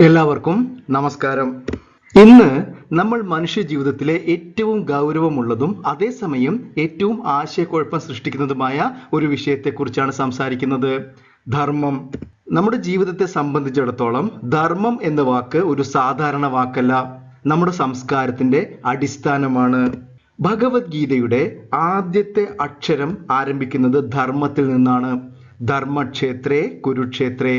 എല്ലാവർക്കും നമസ്കാരം. ഇന്ന് നമ്മൾ മനുഷ്യ ജീവിതത്തിലെ ഏറ്റവും ഗൗരവമുള്ളതും അതേസമയം ഏറ്റവും ആശയക്കുഴപ്പം സൃഷ്ടിക്കുന്നതുമായ ഒരു വിഷയത്തെക്കുറിച്ചാണ് സംസാരിക്കുന്നത്. ധർമ്മം. നമ്മുടെ ജീവിതത്തെ സംബന്ധിച്ചിടത്തോളം ധർമ്മം എന്ന വാക്ക് ഒരു സാധാരണ വാക്കല്ല, നമ്മുടെ സംസ്കാരത്തിന്റെ അടിസ്ഥാനമാണ്. ഭഗവത്ഗീതയുടെ ആദ്യത്തെ അക്ഷരം ആരംഭിക്കുന്നത് ധർമ്മത്തിൽ നിന്നാണ്. ധർമ്മക്ഷേത്രേ കുരുക്ഷേത്രേ.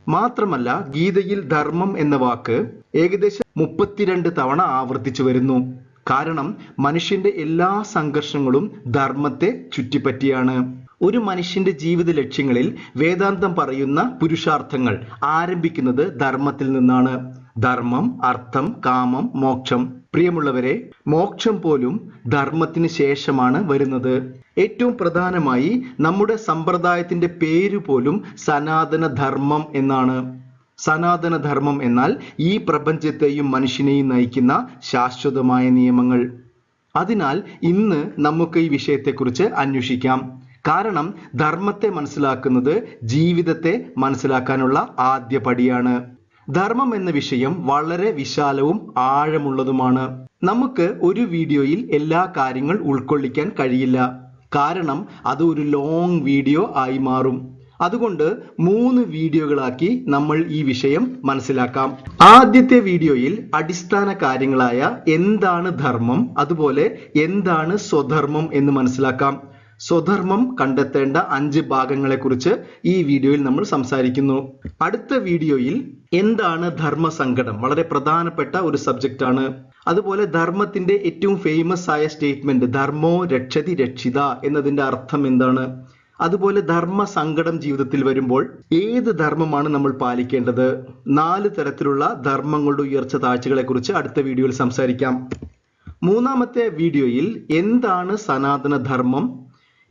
മാത്രമല്ല, ഗീതയിൽ ധർമ്മം എന്ന വാക്ക് ഏകദേശം 32 തവണ ആവർത്തിച്ചു വരുന്നു. കാരണം മനുഷ്യന്റെ എല്ലാ സംഘർഷങ്ങളും ധർമ്മത്തെ ചുറ്റിപ്പറ്റിയാണ്. ഒരു മനുഷ്യന്റെ ജീവിത ലക്ഷ്യങ്ങളിൽ വേദാന്തം പറയുന്ന പുരുഷാർത്ഥങ്ങൾ ആരംഭിക്കുന്നത് ധർമ്മത്തിൽ നിന്നാണ്. ധർമ്മം, അർത്ഥം, കാമം, മോക്ഷം. പ്രിയമുള്ളവരെ, മോക്ഷം പോലും ധർമ്മത്തിന് ശേഷമാണ് വരുന്നത്. ഏറ്റവും പ്രധാനമായി നമ്മുടെ സമ്പ്രദായത്തിന്റെ പേര് പോലും സനാതന ധർമ്മം എന്നാണ്. സനാതന ധർമ്മം എന്നാൽ ഈ പ്രപഞ്ചത്തെയും മനുഷ്യനെയും നയിക്കുന്ന ശാശ്വതമായ നിയമങ്ങൾ. അതിനാൽ ഇന്ന് നമുക്ക് ഈ വിഷയത്തെക്കുറിച്ച് അന്വേഷിക്കാം. കാരണം ധർമ്മത്തെ മനസ്സിലാക്കുന്നത് ജീവിതത്തെ മനസ്സിലാക്കാനുള്ള ആദ്യ പടിയാണ്. ധർമ്മം എന്ന വിഷയം വളരെ വിശാലവും ആഴമുള്ളതുമാണ്. നമുക്ക് ഒരു വീഡിയോയിൽ എല്ലാ കാര്യങ്ങൾ ഉൾക്കൊള്ളിക്കാൻ കഴിയില്ല. കാരണം അത് ഒരു ലോങ് വീഡിയോ ആയി മാറും. അതുകൊണ്ട് 3 വീഡിയോകളാക്കി നമ്മൾ ഈ വിഷയം മനസ്സിലാക്കാം. ആദ്യത്തെ വീഡിയോയിൽ അടിസ്ഥാന കാര്യങ്ങളായ എന്താണ് ധർമ്മം, അതുപോലെ എന്താണ് സ്വധർമ്മം എന്ന് മനസ്സിലാക്കാം. സ്വധർമ്മം കണ്ടെത്തേണ്ട 5 ഭാഗങ്ങളെക്കുറിച്ച് ഈ വീഡിയോയിൽ നമ്മൾ സംസാരിക്കുന്നു. അടുത്ത വീഡിയോയിൽ എന്താണ് ധർമ്മസങ്കടം, വളരെ പ്രധാനപ്പെട്ട ഒരു സബ്ജക്റ്റ് ആണ്. അതുപോലെ ധർമ്മത്തിന്റെ ഏറ്റവും ഫേമസ് ആയ സ്റ്റേറ്റ്മെന്റ് ധർമ്മോ രക്ഷതി രക്ഷിത എന്നതിന്റെ അർത്ഥം എന്താണ്. അതുപോലെ ധർമ്മസങ്കടം ജീവിതത്തിൽ വരുമ്പോൾ ഏത് ധർമ്മമാണ് നമ്മൾ പാലിക്കേണ്ടത്. 4 തരത്തിലുള്ള ധർമ്മങ്ങളുടെ ഉയർച്ച താഴ്ചകളെ കുറിച്ച് അടുത്ത വീഡിയോയിൽ സംസാരിക്കാം. മൂന്നാമത്തെ വീഡിയോയിൽ എന്താണ് സനാതന ധർമ്മം,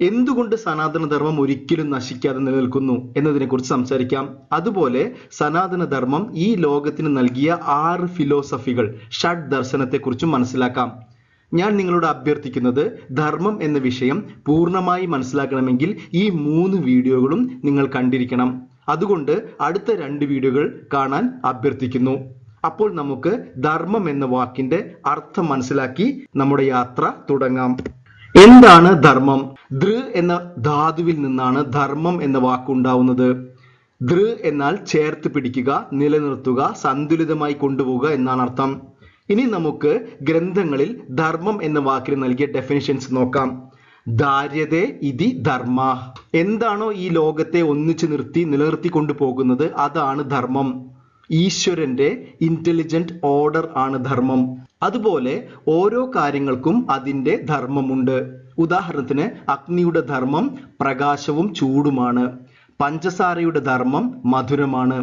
എന്തുകൊണ്ട് സനാതനധർമ്മം ഒരിക്കലും നശിക്കാതെ നിലനിൽക്കുന്നു എന്നതിനെ കുറിച്ച് സംസാരിക്കാം. അതുപോലെ സനാതനധർമ്മം ഈ ലോകത്തിന് നൽകിയ 6 ഫിലോസഫികൾ, ഷഡ് ദർശനത്തെ കുറിച്ചും മനസ്സിലാക്കാം. ഞാൻ നിങ്ങളോട് അഭ്യർത്ഥിക്കുന്നത് ധർമ്മം എന്ന വിഷയം പൂർണ്ണമായി മനസ്സിലാക്കണമെങ്കിൽ ഈ 3 വീഡിയോകളും നിങ്ങൾ കണ്ടിരിക്കണം. അതുകൊണ്ട് അടുത്ത 2 വീഡിയോകൾ കാണാൻ അഭ്യർത്ഥിക്കുന്നു. അപ്പോൾ നമുക്ക് ധർമ്മം എന്ന വാക്കിന്റെ അർത്ഥം മനസ്സിലാക്കി നമ്മുടെ യാത്ര തുടങ്ങാം. എന്താണ് ധർമ്മം? ധൃ എന്ന ധാതുവിൽ നിന്നാണ് ധർമ്മം എന്ന വാക്കുണ്ടാവുന്നത്. ധൃ എന്നാൽ ചേർത്ത് പിടിക്കുക, നിലനിർത്തുക, സന്തുലിതമായി കൊണ്ടുപോവുക എന്നാണ് അർത്ഥം. ഇനി നമുക്ക് ഗ്രന്ഥങ്ങളിൽ ധർമ്മം എന്ന വാക്കിന് നൽകിയ ഡെഫിനിഷൻസ് നോക്കാം. ധാര്യതേ ഇതി ധർമ്മ. എന്താണോ ഈ ലോകത്തെ ഒന്നിച്ചു നിർത്തി നിലനിർത്തി കൊണ്ടുപോകുന്നത് അതാണ് ധർമ്മം. ഈശ്വരന്റെ ഇന്റലിജന്റ് ഓർഡർ ആണ് ധർമ്മം. അതുപോലെ ഓരോ കാര്യങ്ങൾക്കും അതിന്റെ ധർമ്മമുണ്ട്. ഉദാഹരണത്തിന് അഗ്നിയുടെ ധർമ്മം പ്രകാശവും ചൂടുമാണ്. പഞ്ചസാരയുടെ ധർമ്മം മധുരമാണ്.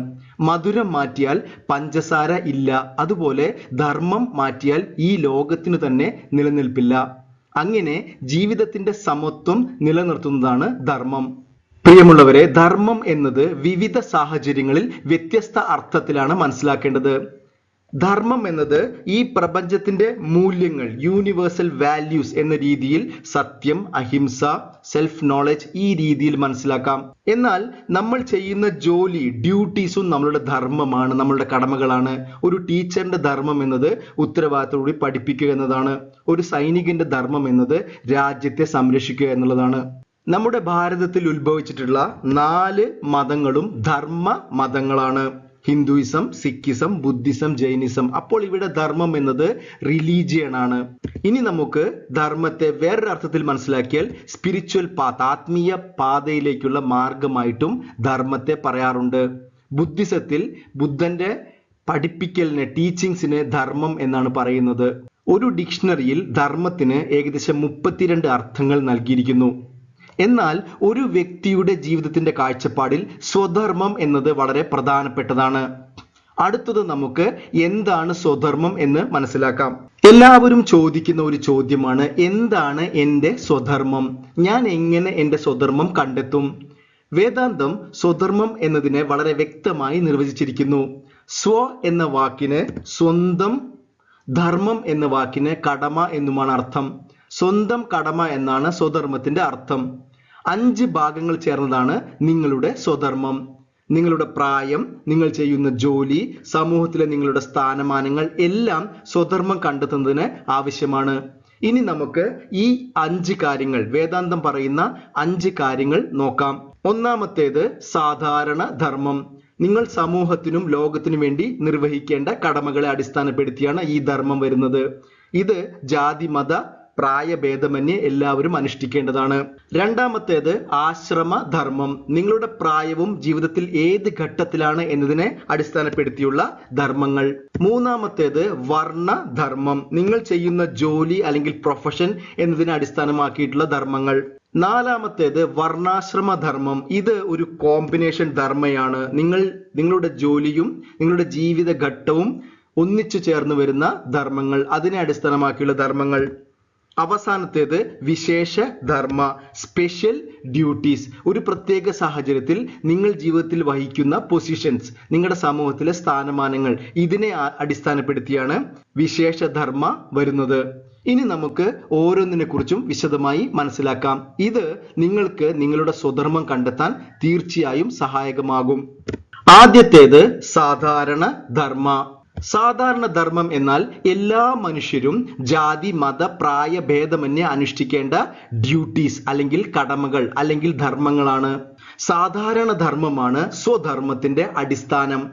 മധുരം മാറ്റിയാൽ പഞ്ചസാര ഇല്ല. അതുപോലെ ധർമ്മം മാറ്റിയാൽ ഈ ലോകത്തിന് തന്നെ നിലനിൽപ്പില്ല. അങ്ങനെ ജീവിതത്തിന്റെ സമത്വം നിലനിർത്തുന്നതാണ് ധർമ്മം. പ്രിയമുള്ളവരെ, ധർമ്മം എന്നത് വിവിധ സാഹചര്യങ്ങളിൽ വ്യത്യസ്ത അർത്ഥത്തിലാണ് മനസ്സിലാക്കേണ്ടത്. ധർമ്മം എന്നത് ഈ പ്രപഞ്ചത്തിന്റെ മൂല്യങ്ങൾ, യൂണിവേഴ്സൽ വാല്യൂസ് എന്ന രീതിയിൽ സത്യം, അഹിംസ, സെൽഫ് നോളജ് ഈ രീതിയിൽ മനസ്സിലാക്കാം. എന്നാൽ നമ്മൾ ചെയ്യുന്ന ജോലി, ഡ്യൂട്ടീസും നമ്മളുടെ ധർമ്മമാണ്, നമ്മളുടെ കടമകളാണ്. ഒരു ടീച്ചറിന്റെ ധർമ്മം എന്നത് ഉത്തരവാദിത്തത്തോടെ പഠിപ്പിക്കുക എന്നതാണ്. ഒരു സൈനികന്റെ ധർമ്മം എന്നത് രാജ്യത്തെ സംരക്ഷിക്കുക എന്നുള്ളതാണ്. നമ്മുടെ ഭാരതത്തിൽ ഉത്ഭവിച്ചിട്ടുള്ള 4 മതങ്ങളും ധർമ്മ മതങ്ങളാണ്. Hinduism, Sikhism, Buddhism, Jainism. അപ്പോൾ ഇവിടെ ധർമ്മം എന്നത് റിലീജിയൻ ആണ്. ഇനി നമുക്ക് ധർമ്മത്തെ വേറൊരു അർത്ഥത്തിൽ മനസ്സിലാക്കിയാൽ സ്പിരിച്വൽ പാത്ത്, ആത്മീയ പാതയിലേക്കുള്ള മാർഗമായിട്ടും ധർമ്മത്തെ പറയാറുണ്ട്. ബുദ്ധിസത്തിൽ ബുദ്ധന്റെ പഠിപ്പിക്കലിനെ, ടീച്ചിങ്സിനെ ധർമ്മം എന്നാണ് പറയുന്നത്. ഒരു ഡിക്ഷണറിയിൽ ധർമ്മത്തിന് ഏകദേശം 32 അർത്ഥങ്ങൾ നൽകിയിരിക്കുന്നു. എന്നാൽ ഒരു വ്യക്തിയുടെ ജീവിതത്തിന്റെ കാഴ്ചപ്പാടിൽ സ്വധർമ്മം എന്നത് വളരെ പ്രധാനപ്പെട്ടതാണ്. അടുത്തത് നമുക്ക് എന്താണ് സ്വധർമ്മം എന്ന് മനസ്സിലാക്കാം. എല്ലാവരും ചോദിക്കുന്ന ഒരു ചോദ്യമാണ്, എന്താണ് എൻ്റെ സ്വധർമ്മം? ഞാൻ എങ്ങനെ എൻ്റെ സ്വധർമ്മം കണ്ടെത്തും? വേദാന്തം സ്വധർമ്മം എന്നതിനെ വളരെ വ്യക്തമായി നിർവചിച്ചിരിക്കുന്നു. സ്വ എന്ന വാക്കിന് സ്വന്തം, ധർമ്മം എന്ന വാക്കിന് കടമ എന്നുമാണ് അർത്ഥം. സ്വന്തം കടമ എന്നാണ് സ്വധർമ്മത്തിന്റെ അർത്ഥം. 5 ഭാഗങ്ങൾ ചേർന്നതാണ് നിങ്ങളുടെ സ്വധർമ്മം. നിങ്ങളുടെ പ്രായം, നിങ്ങൾ ചെയ്യുന്ന ജോലി, സമൂഹത്തിലെ നിങ്ങളുടെ സ്ഥാനമാനങ്ങൾ എല്ലാം സ്വധർമ്മം കണ്ടെത്തുന്നതിന് ആവശ്യമാണ്. ഇനി നമുക്ക് ഈ 5 കാര്യങ്ങൾ, വേദാന്തം പറയുന്ന 5 കാര്യങ്ങൾ നോക്കാം. ഒന്നാമത്തേത് സാധാരണ ധർമ്മം. നിങ്ങൾ സമൂഹത്തിനും ലോകത്തിനും വേണ്ടി നിർവഹിക്കേണ്ട കടമകളെ അടിസ്ഥാനപ്പെടുത്തിയാണ് ഈ ധർമ്മം വരുന്നത്. ഇത് ജാതി മത പ്രായഭേദമന്യേ എല്ലാവരും അനുഷ്ഠിക്കേണ്ടതാണ്. രണ്ടാമത്തേത് ആശ്രമ ധർമ്മം. നിങ്ങളുടെ പ്രായവും ജീവിതത്തിൽ ഏത് ഘട്ടത്തിലാണ് എന്നതിനെ അടിസ്ഥാനപ്പെടുത്തിയുള്ള ധർമ്മങ്ങൾ. മൂന്നാമത്തേത് വർണ്ണ ധർമ്മം. നിങ്ങൾ ചെയ്യുന്ന ജോലി അല്ലെങ്കിൽ പ്രൊഫഷൻ എന്നതിനെ അടിസ്ഥാനമാക്കിയിട്ടുള്ള ധർമ്മങ്ങൾ. നാലാമത്തേത് വർണ്ണാശ്രമ ധർമ്മം. ഇത് ഒരു കോമ്പിനേഷൻ ധർമ്മയാണ്. നിങ്ങളുടെ ജോലിയും നിങ്ങളുടെ ജീവിത ഘട്ടവും ഒന്നിച്ചു ചേർന്ന് വരുന്ന ധർമ്മങ്ങൾ, അതിനെ അടിസ്ഥാനമാക്കിയുള്ള ധർമ്മങ്ങൾ. അവസാനത്തേത് വിശേഷ ധർമ്മ, സ്പെഷ്യൽ ഡ്യൂട്ടീസ്. ഒരു പ്രത്യേക സാഹചര്യത്തിൽ നിങ്ങൾ ജീവിതത്തിൽ വഹിക്കുന്ന പൊസിഷൻസ്, നിങ്ങളുടെ സമൂഹത്തിലെ സ്ഥാനമാനങ്ങൾ, ഇതിനെ അടിസ്ഥാനപ്പെടുത്തിയാണ് വിശേഷ ധർമ്മ വരുന്നത്. ഇനി നമുക്ക് ഓരോന്നിനെ കുറിച്ചും വിശദമായി മനസ്സിലാക്കാം. ഇത് നിങ്ങൾക്ക് നിങ്ങളുടെ സ്വധർമ്മം കണ്ടെത്താൻ തീർച്ചയായും സഹായകമാകും. ആദ്യത്തേത് സാധാരണ ധർമ്മ. സാധാരണ ധർമ്മം എന്നാൽ എല്ലാ മനുഷ്യരും ജാതി മത പ്രായ ഭേദമന്യേ അനുഷ്ഠിക്കേണ്ട ഡ്യൂട്ടീസ് അല്ലെങ്കിൽ കടമകൾ അല്ലെങ്കിൽ ധർമ്മങ്ങളാണ്. സാധാരണ ധർമ്മമാണ് സ്വധർമ്മത്തിന്റെ അടിസ്ഥാനം.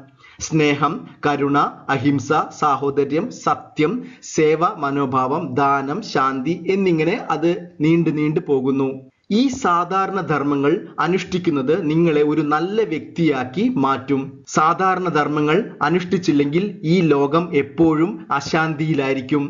സ്നേഹം, കരുണ, അഹിംസ, സാഹോദര്യം, സത്യം, സേവ മനോഭാവം, ദാനം, ശാന്തി എന്നിങ്ങനെ അത് നീണ്ടു പോകുന്നു. ഈ സാധാരണ ധർമ്മങ്ങൾ അനുഷ്ഠിക്കുന്നത് നിങ്ങളെ ഒരു നല്ല വ്യക്തിയാക്കി മാറ്റും. സാധാരണ ധർമ്മങ്ങൾ അനുഷ്ഠിച്ചില്ലെങ്കിൽ ഈ ലോകം എപ്പോഴും അശാന്തിയിലായിരിക്കും.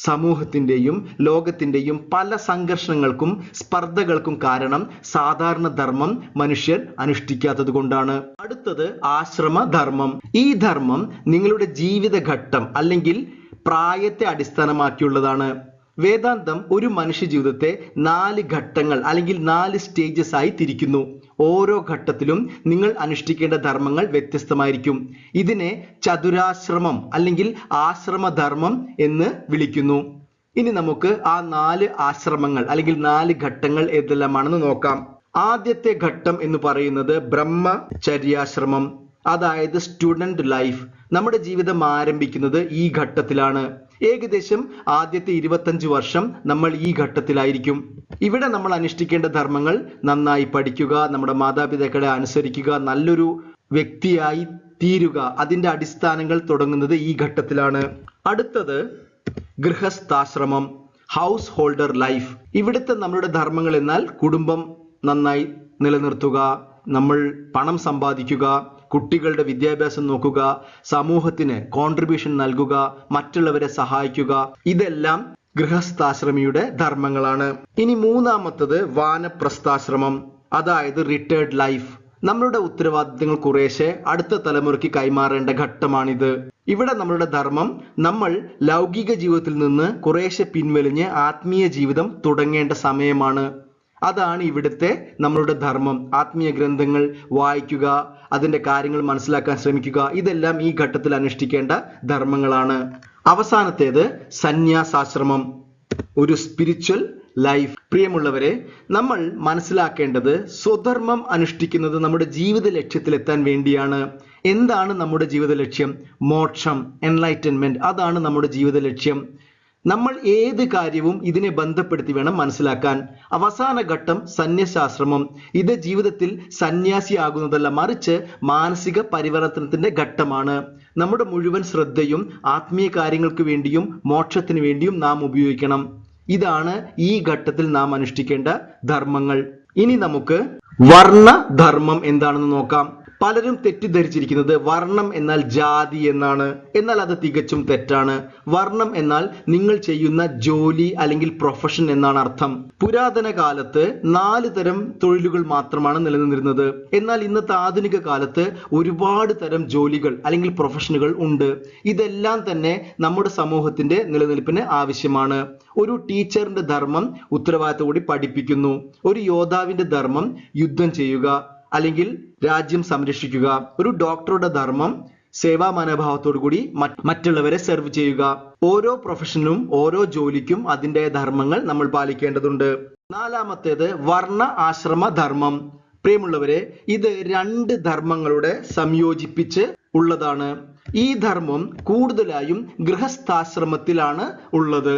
സമൂഹത്തിന്റെയും ലോകത്തിന്റെയും പല സംഘർഷങ്ങൾക്കും സ്പർദ്ധകൾക്കും കാരണം സാധാരണ ധർമ്മം മനുഷ്യർ അനുഷ്ഠിക്കാത്തത് കൊണ്ടാണ്. അടുത്തത് ആശ്രമ ധർമ്മം. ഈ ധർമ്മം നിങ്ങളുടെ ജീവിതഘട്ടം അല്ലെങ്കിൽ പ്രായത്തെ അടിസ്ഥാനമാക്കിയുള്ളതാണ്. വേദാന്തം ഒരു മനുഷ്യ ജീവിതത്തെ 4 ഘട്ടങ്ങൾ അല്ലെങ്കിൽ 4 സ്റ്റേജസ് ആയി തിരിക്കുന്നു. ഓരോ ഘട്ടത്തിലും നിങ്ങൾ അനുഷ്ഠിക്കേണ്ട ധർമ്മങ്ങൾ വ്യത്യസ്തമായിരിക്കും. ഇതിനെ ചതുരാശ്രമം അല്ലെങ്കിൽ ആശ്രമധർമ്മം എന്ന് വിളിക്കുന്നു. ഇനി നമുക്ക് ആ 4 ആശ്രമങ്ങൾ അല്ലെങ്കിൽ 4 ഘട്ടങ്ങൾ ഏതെല്ലാമാണെന്ന് നോക്കാം. ആദ്യത്തെ ഘട്ടം എന്ന് പറയുന്നത് ബ്രഹ്മചര്യാശ്രമം, അതായത് സ്റ്റുഡന്റ് ലൈഫ്. നമ്മുടെ ജീവിതം ആരംഭിക്കുന്നത് ഈ ഘട്ടത്തിലാണ്. ഏകദേശം ആദ്യത്തെ 25 വർഷം നമ്മൾ ഈ ഘട്ടത്തിലായിരിക്കും. ഇവിടെ നമ്മൾ അനുഷ്ഠിക്കേണ്ട ധർമ്മങ്ങൾ നന്നായി പഠിക്കുക, നമ്മുടെ മാതാപിതാക്കളെ അനുസരിക്കുക, നല്ലൊരു വ്യക്തിയായി തീരുക. അതിന്റെ അടിസ്ഥാനങ്ങൾ തുടങ്ങുന്നത് ഈ ഘട്ടത്തിലാണ്. അടുത്തത് ഗൃഹസ്ഥാശ്രമം, ഹൗസ് ഹോൾഡർ ലൈഫ്. ഇവിടുത്തെ നമ്മളുടെ ധർമ്മങ്ങൾ എന്നാൽ കുടുംബം നന്നായി നിലനിർത്തുക, നമ്മൾ പണം സമ്പാദിക്കുക, കുട്ടികളുടെ വിദ്യാഭ്യാസം നോക്കുക, സമൂഹത്തിന് കോൺട്രിബ്യൂഷൻ നൽകുക, മറ്റുള്ളവരെ സഹായിക്കുക. ഇതെല്ലാം ഗൃഹസ്ഥാശ്രമിയുടെ ധർമ്മങ്ങളാണ്. ഇനി മൂന്നാമത്തത് വാനപ്രസ്ഥാശ്രമം, അതായത് റിട്ടയർഡ് ലൈഫ്. നമ്മളുടെ ഉത്തരവാദിത്തങ്ങൾ കുറേശ്ശെ അടുത്ത തലമുറയ്ക്ക് കൈമാറേണ്ട ഘട്ടമാണിത്. ഇവിടെ നമ്മളുടെ ധർമ്മം നമ്മൾ ലൗകിക ജീവിതത്തിൽ നിന്ന് കുറേശ്ശെ പിൻവലിഞ്ഞ് ആത്മീയ ജീവിതം തുടങ്ങേണ്ട സമയമാണ്. അതാണ് ഇവിടുത്തെ നമ്മളുടെ ധർമ്മം. ആത്മീയ ഗ്രന്ഥങ്ങൾ വായിക്കുക, അതിന്റെ കാര്യങ്ങൾ മനസ്സിലാക്കാൻ ശ്രമിക്കുക, ഇതെല്ലാം ഈ ഘട്ടത്തിൽ അനുഷ്ഠിക്കേണ്ട ധർമ്മങ്ങളാണ്. അവസാനത്തേത് സന്യാസാശ്രമം, ഒരു സ്പിരിച്വൽ ലൈഫ്. പ്രിയമുള്ളവരെ, നമ്മൾ മനസ്സിലാക്കേണ്ടത് സ്വധർമ്മം അനുഷ്ഠിക്കുന്നത് നമ്മുടെ ജീവിത ലക്ഷ്യത്തിലെത്താൻ വേണ്ടിയാണ്. എന്താണ് നമ്മുടെ ജീവിത ലക്ഷ്യം? മോക്ഷം, എൻലൈറ്റൻമെന്റ്. അതാണ് നമ്മുടെ ജീവിത ലക്ഷ്യം. നമ്മൾ ഏത് കാര്യവും ഇതിനെ ബന്ധപ്പെടുത്തി വേണം മനസ്സിലാക്കാൻ. അവസാന ഘട്ടം സന്യാസാശ്രമം. ഇത് ജീവിതത്തിൽ സന്യാസിയാകുന്നതല്ല, മറിച്ച് മാനസിക പരിവർത്തനത്തിന്റെ ഘട്ടമാണ്. നമ്മുടെ മുഴുവൻ ശ്രദ്ധയും ആത്മീയ കാര്യങ്ങൾക്ക് വേണ്ടിയും മോക്ഷത്തിന് വേണ്ടിയും നാം ഉപയോഗിക്കണം. ഇതാണ് ഈ ഘട്ടത്തിൽ നാം അനുഷ്ഠിക്കേണ്ട ധർമ്മങ്ങൾ. ഇനി നമുക്ക് വർണ്ണധർമ്മം എന്താണെന്ന് നോക്കാം. പലരും തെറ്റിദ്ധരിച്ചിരിക്കുന്നത് വർണ്ണം എന്നാൽ ജാതി എന്നാണ്. എന്നാൽ അത് തികച്ചും തെറ്റാണ്. വർണ്ണം എന്നാൽ നിങ്ങൾ ചെയ്യുന്ന ജോലി അല്ലെങ്കിൽ പ്രൊഫഷൻ എന്നാണ് അർത്ഥം. പുരാതന കാലത്ത് 4 തരം തൊഴിലുകൾ മാത്രമാണ് നിലനിന്നിരുന്നത്. എന്നാൽ ഇന്നത്തെ ആധുനിക കാലത്ത് ഒരുപാട് തരം ജോലികൾ അല്ലെങ്കിൽ പ്രൊഫഷനുകൾ ഉണ്ട്. ഇതെല്ലാം തന്നെ നമ്മുടെ സമൂഹത്തിന്റെ നിലനിൽപ്പിന് ആവശ്യമാണ്. ഒരു ടീച്ചറിന്റെ ധർമ്മം ഉത്തരവാദിത്തത്തോടെ പഠിപ്പിക്കുന്നു. ഒരു യോദ്ധാവിന്റെ ധർമ്മം യുദ്ധം ചെയ്യുക അല്ലെങ്കിൽ രാജ്യം സംരക്ഷിക്കുക. ഒരു ഡോക്ടറുടെ ധർമ്മം സേവാ മനോഭാവത്തോടു കൂടി മറ്റുള്ളവരെ സെർവ് ചെയ്യുക. ഓരോ പ്രൊഫഷനും ഓരോ ജോലിക്കും അതിൻ്റെ ധർമ്മങ്ങൾ നമ്മൾ പാലിക്കേണ്ടതുണ്ട്. നാലാമത്തേത് വർണ്ണ ആശ്രമ ധർമ്മം. പ്രിയമുള്ളവരെ, ഇത് രണ്ട് ധർമ്മങ്ങളുടെ സംയോജിപ്പിച്ച് ഉള്ളതാണ്. ഈ ധർമ്മം കൂടുതലായും ഗൃഹസ്ഥാശ്രമത്തിലാണ് ഉള്ളത്.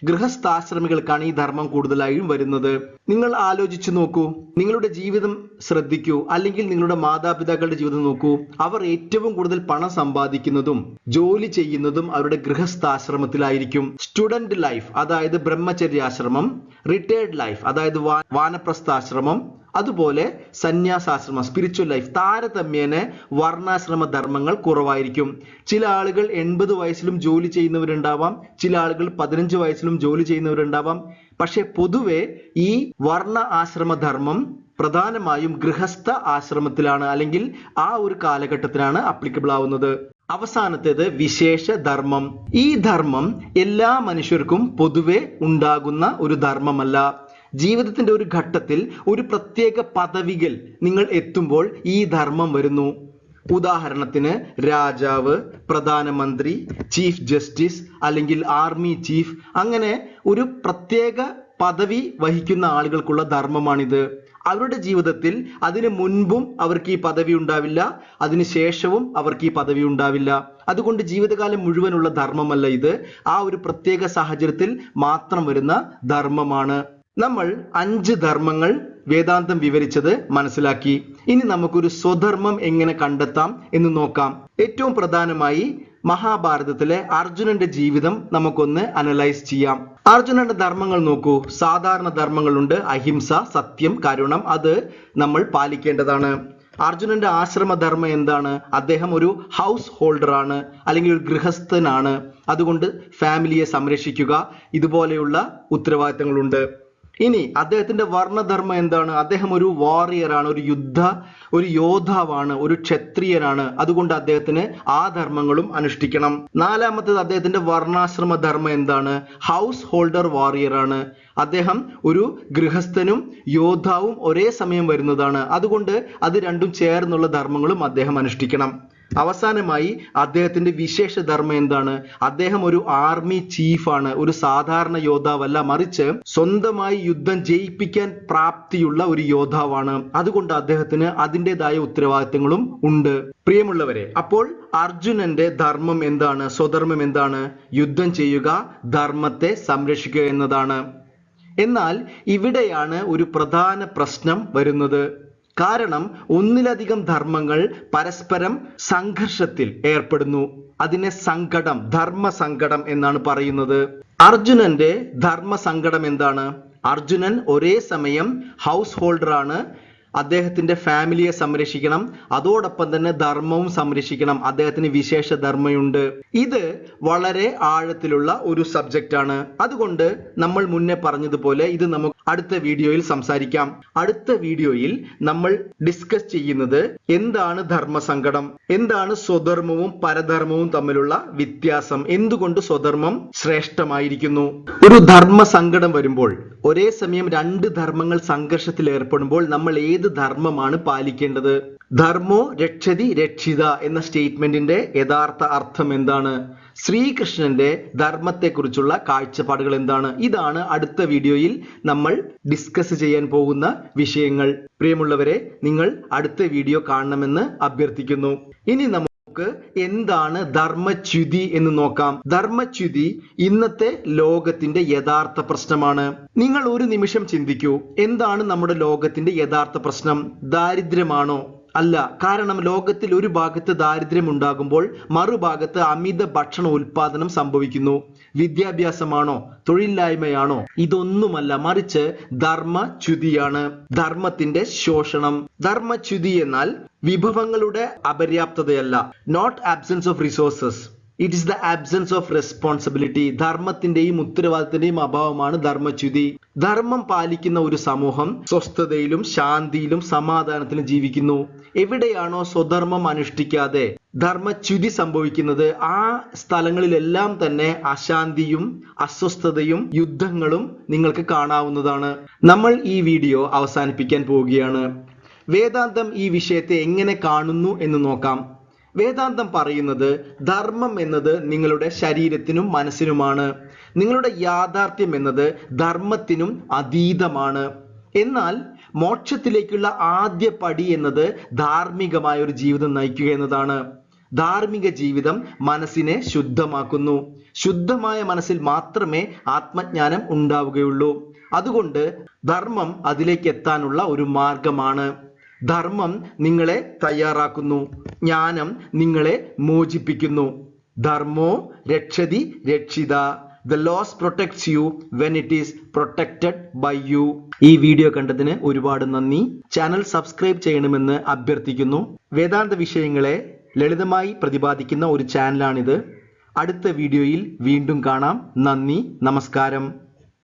ഗൃഹസ്ഥാശ്രമികൾക്കാണ് ഈ ധർമ്മം കൂടുതലായും വരുന്നത്. നിങ്ങൾ ആലോചിച്ചു നോക്കൂ, നിങ്ങളുടെ ജീവിതം ശ്രദ്ധിക്കൂ, അല്ലെങ്കിൽ നിങ്ങളുടെ മാതാപിതാക്കളുടെ ജീവിതം നോക്കൂ. അവർ ഏറ്റവും കൂടുതൽ പണം സമ്പാദിക്കുന്നതും ജോലി ചെയ്യുന്നതും അവരുടെ ഗൃഹസ്ഥാശ്രമത്തിലായിരിക്കും. സ്റ്റുഡന്റ് ലൈഫ്, അതായത് ബ്രഹ്മചര്യാശ്രമം, റിട്ടയർഡ് ലൈഫ്, അതായത് വാനപ്രസ്ഥാശ്രമം, അതുപോലെ സന്യാസാശ്രമം, സ്പിരിച്വൽ ലൈഫ്, താരതമ്യേന വർണ്ണാശ്രമ ധർമ്മങ്ങൾ കുറവായിരിക്കും. ചില ആളുകൾ 80 വയസ്സിലും ജോലി ചെയ്യുന്നവരുണ്ടാവാം, ചില ആളുകൾ 15 വയസ്സിലും ജോലി ചെയ്യുന്നവരുണ്ടാവാം. പക്ഷെ പൊതുവെ ഈ വർണ്ണ ആശ്രമ ധർമ്മം പ്രധാനമായും ഗൃഹസ്ഥ ആശ്രമത്തിലാണ്, അല്ലെങ്കിൽ ആ ഒരു കാലഘട്ടത്തിലാണ് അപ്ലിക്കബിൾ ആവുന്നത്. അവസാനത്തേത് വിശേഷ ധർമ്മം. ഈ ധർമ്മം എല്ലാ മനുഷ്യർക്കും പൊതുവെ ഉണ്ടാകുന്ന ഒരു ധർമ്മമല്ല. ജീവിതത്തിന്റെ ഒരു ഘട്ടത്തിൽ ഒരു പ്രത്യേക പദവികൾ നിങ്ങൾ എത്തുമ്പോൾ ഈ ധർമ്മം വരുന്നു. ഉദാഹരണത്തിന് രാജാവ്, പ്രധാനമന്ത്രി, ചീഫ് ജസ്റ്റിസ്, അല്ലെങ്കിൽ ആർമി ചീഫ്, അങ്ങനെ ഒരു പ്രത്യേക പദവി വഹിക്കുന്ന ആളുകൾക്കുള്ള ധർമ്മമാണിത്. അവരുടെ ജീവിതത്തിൽ അതിനു മുൻപും അവർക്ക് ഈ പദവി ഉണ്ടാവില്ല, അതിനുശേഷവും അവർക്ക് ഈ പദവി ഉണ്ടാവില്ല. അതുകൊണ്ട് ജീവിതകാലം മുഴുവനുള്ള ധർമ്മമല്ല ഇത്, ആ ഒരു പ്രത്യേക സാഹചര്യത്തിൽ മാത്രം വരുന്ന ധർമ്മമാണ്. നമ്മൾ 5 ധർമ്മങ്ങൾ വേദാന്തം വിവരിച്ചത് മനസ്സിലാക്കി. ഇനി നമുക്കൊരു സ്വധർമ്മം എങ്ങനെ കണ്ടെത്താം എന്ന് നോക്കാം. ഏറ്റവും പ്രധാനമായി മഹാഭാരതത്തിലെ അർജുനന്റെ ജീവിതം നമുക്കൊന്ന് അനലൈസ് ചെയ്യാം. അർജുനന്റെ ധർമ്മങ്ങൾ നോക്കൂ. സാധാരണ ധർമ്മങ്ങളുണ്ട്: അഹിംസ, സത്യം, കരുണം. അത് നമ്മൾ പാലിക്കേണ്ടതാണ്. അർജുനന്റെ ആശ്രമധർമ്മം എന്താണ്? അദ്ദേഹം ഒരു ഹൗസ് ഹോൾഡർ ആണ്, അല്ലെങ്കിൽ ഒരു ഗൃഹസ്ഥനാണ്. അതുകൊണ്ട് ഫാമിലിയെ സംരക്ഷിക്കുക, ഇതുപോലെയുള്ള ഉത്തരവാദിത്തങ്ങളുണ്ട്. ഇനി അദ്ദേഹത്തിന്റെ വർണ്ണധർമ്മം എന്താണ്? അദ്ദേഹം ഒരു വാറിയർ ആണ്, ഒരു യോദ്ധാവാണ്, ഒരു ക്ഷത്രിയനാണ്. അതുകൊണ്ട് അദ്ദേഹത്തിന് ആ ധർമ്മങ്ങളും അനുഷ്ഠിക്കണം. നാലാമത്തേത് അദ്ദേഹത്തിന്റെ വർണ്ണാശ്രമ ധർമ്മം എന്താണ്? ഹൗസ് ഹോൾഡർ വാറിയർ ആണ്. അദ്ദേഹം ഒരു ഗൃഹസ്ഥനും യോദ്ധാവും ഒരേ സമയം വരുന്നതാണ്. അതുകൊണ്ട് അത് രണ്ടും ചേർന്നുള്ള ധർമ്മങ്ങളും അദ്ദേഹം അനുഷ്ഠിക്കണം. അവസാനമായി അദ്ദേഹത്തിന്റെ വിശേഷ ധർമ്മം എന്താണ്? അദ്ദേഹം ഒരു ആർമി ചീഫാണ്, ഒരു സാധാരണ യോദ്ധാവല്ല, മറിച്ച് സ്വന്തമായി യുദ്ധം ജയിപ്പിക്കാൻ പ്രാപ്തിയുള്ള ഒരു യോദ്ധാവാണ്. അതുകൊണ്ട് അദ്ദേഹത്തിന് അതിൻ്റെതായ ഉത്തരവാദിത്തങ്ങളും ഉണ്ട്. പ്രിയമുള്ളവരെ, അപ്പോൾ അർജുനന്റെ ധർമ്മം എന്താണ്? സ്വധർമ്മം എന്താണ്? യുദ്ധം ചെയ്യുക, ധർമ്മത്തെ സംരക്ഷിക്കുക എന്നതാണ്. എന്നാൽ ഇവിടെയാണ് ഒരു പ്രധാന പ്രശ്നം വരുന്നത്. കാരണം ഒന്നിലധികം ധർമ്മങ്ങൾ പരസ്പരം സംഘർഷത്തിൽ ഏർപ്പെടുന്നു. അതിനെ സങ്കടം, ധർമ്മസങ്കടം എന്നാണ് പറയുന്നത്. അർജുനന്റെ ധർമ്മസങ്കടം എന്താണ്? അർജുനൻ ഒരേ സമയം ഹൗസ് ഹോൾഡർ ആണ്, അദ്ദേഹത്തിന്റെ ഫാമിലിയെ സംരക്ഷിക്കണം, അതോടൊപ്പം തന്നെ ധർമ്മവും സംരക്ഷിക്കണം. അദ്ദേഹത്തിന് വിശേഷ ധർമ്മമുണ്ട്. ഇത് വളരെ ആഴത്തിലുള്ള ഒരു സബ്ജക്റ്റ് ആണ്. അതുകൊണ്ട് നമ്മൾ മുന്നേ പറഞ്ഞതുപോലെ ഇത് നമുക്ക് അടുത്ത വീഡിയോയിൽ സംസാരിക്കാം. അടുത്ത വീഡിയോയിൽ നമ്മൾ ഡിസ്കസ് ചെയ്യുന്നത് എന്താണ് ധർമ്മസങ്കടം, എന്താണ് സ്വധർമ്മവും പരധർമ്മവും തമ്മിലുള്ള വ്യത്യാസം, എന്തുകൊണ്ട് സ്വധർമ്മം ശ്രേഷ്ഠമായിരിക്കുന്നു. ഒരു ധർമ്മസങ്കടം വരുമ്പോൾ, ഒരേ സമയം 2 ധർമ്മങ്ങൾ സംഘർഷത്തിൽ ഏർപ്പെടുമ്പോൾ നമ്മൾ ഏത് ധർമ്മമാണ് പാലിക്കേണ്ടത്? ധർമ്മോ രക്ഷതി രക്ഷിത എന്ന സ്റ്റേറ്റ്മെന്റിന്റെ യഥാർത്ഥ അർത്ഥം എന്താണ്? ശ്രീകൃഷ്ണന്റെ ധർമ്മത്തെക്കുറിച്ചുള്ള കാഴ്ചപ്പാടുകൾ എന്താണ്? ഇതാണ് അടുത്ത വീഡിയോയിൽ നമ്മൾ ഡിസ്കസ് ചെയ്യാൻ പോകുന്ന വിഷയങ്ങൾ. പ്രിയമുള്ളവരെ, നിങ്ങൾ അടുത്ത വീഡിയോ കാണണമെന്ന് അഭ്യർത്ഥിക്കുന്നു. ഇനി നമുക്ക് എന്താണ് ധർമ്മച്യുതി എന്ന് നോക്കാം. ധർമ്മച്യുതി ഇന്നത്തെ ലോകത്തിന്റെ യഥാർത്ഥ പ്രശ്നമാണ്. നിങ്ങൾ ഒരു നിമിഷം ചിന്തിക്കൂ, എന്താണ് നമ്മുടെ ലോകത്തിന്റെ യഥാർത്ഥ പ്രശ്നം? ദാരിദ്ര്യമാണോ? അല്ല. കാരണം ലോകത്തിൽ ഒരു ഭാഗത്ത് ദാരിദ്ര്യം ഉണ്ടാകുമ്പോൾ മറുഭാഗത്ത് അമിത ഭക്ഷണ ഉൽപാദനം സംഭവിക്കുന്നു. വിദ്യാഭ്യാസമാണോ? തൊഴിലില്ലായ്മയാണോ? ഇതൊന്നുമല്ല, മറിച്ച് ധർമ്മച്യുതിയാണ്, ധർമ്മത്തിന്റെ ശോഷണം. ധർമ്മച്യുതി എന്നാൽ വിഭവങ്ങളുടെ അപര്യാപ്തതയല്ല, not absence of resources, it is the absence of responsibility. ധർമ്മത്തിന്റെയും ഉത്തരവാദിത്തത്തിന്റെയും അഭാവമാണ് ധർമ്മച്യുതി. ധർമ്മം പാലിക്കുന്ന ഒരു സമൂഹം സ്വസ്ഥതയിലും ശാന്തിയിലും സമാധാനത്തിലും ജീവിക്കുന്നു. എവിടെയാണോ സ്വധർമ്മം അനുഷ്ഠിക്കാതെ ധർമ്മച്യുതി സംഭവിക്കുന്നത്, ആ സ്ഥലങ്ങളിലെല്ലാം തന്നെ അശാന്തിയും അസ്വസ്ഥതയും യുദ്ധങ്ങളും നിങ്ങൾക്ക് കാണാവുന്നതാണ്. നമ്മൾ ഈ വീഡിയോ അവസാനിപ്പിക്കാൻ പോവുകയാണ്. വേദാന്തം ഈ വിഷയത്തെ എങ്ങനെ കാണുന്നു എന്ന് നോക്കാം. വേദാന്തം പറയുന്നത് ധർമ്മം എന്നത് നിങ്ങളുടെ ശരീരത്തിനും മനസ്സിനുമാണ്. നിങ്ങളുടെ യാഥാർത്ഥ്യം എന്നത് ധർമ്മത്തിനും അതീതമാണ്. എന്നാൽ മോക്ഷത്തിലേക്കുള്ള ആദ്യ പടി എന്നത് ധാർമ്മികമായ ഒരു ജീവിതം നയിക്കുക എന്നതാണ്. ധാർമ്മിക ജീവിതം മനസ്സിനെ ശുദ്ധമാക്കുന്നു. ശുദ്ധമായ മനസ്സിൽ മാത്രമേ ആത്മജ്ഞാനം ഉണ്ടാവുകയുള്ളൂ. അതുകൊണ്ട് ധർമ്മം അതിലേക്ക് എത്താനുള്ള ഒരു മാർഗമാണ്. ധർമ്മം നിങ്ങളെ തയ്യാറാക്കുന്നു, ജ്ഞാനം നിങ്ങളെ മോചിപ്പിക്കുന്നു. ധർമ്മോ രക്ഷതി Rakshita. The laws protects you when it is protected by you. ഈ വീഡിയോ കണ്ടതിന് ഒരുപാട് നന്ദി. ചാനൽ സബ്സ്ക്രൈബ് ചെയ്യണമെന്ന് അഭ്യർത്ഥിക്കുന്നു. വേദാന്ത വിഷയങ്ങളെ ലളിതമായി പ്രതിപാദിക്കുന്ന ഒരു ചാനലാണിത്. അടുത്ത വീഡിയോയിൽ വീണ്ടും കാണാം. നന്ദി, നമസ്കാരം.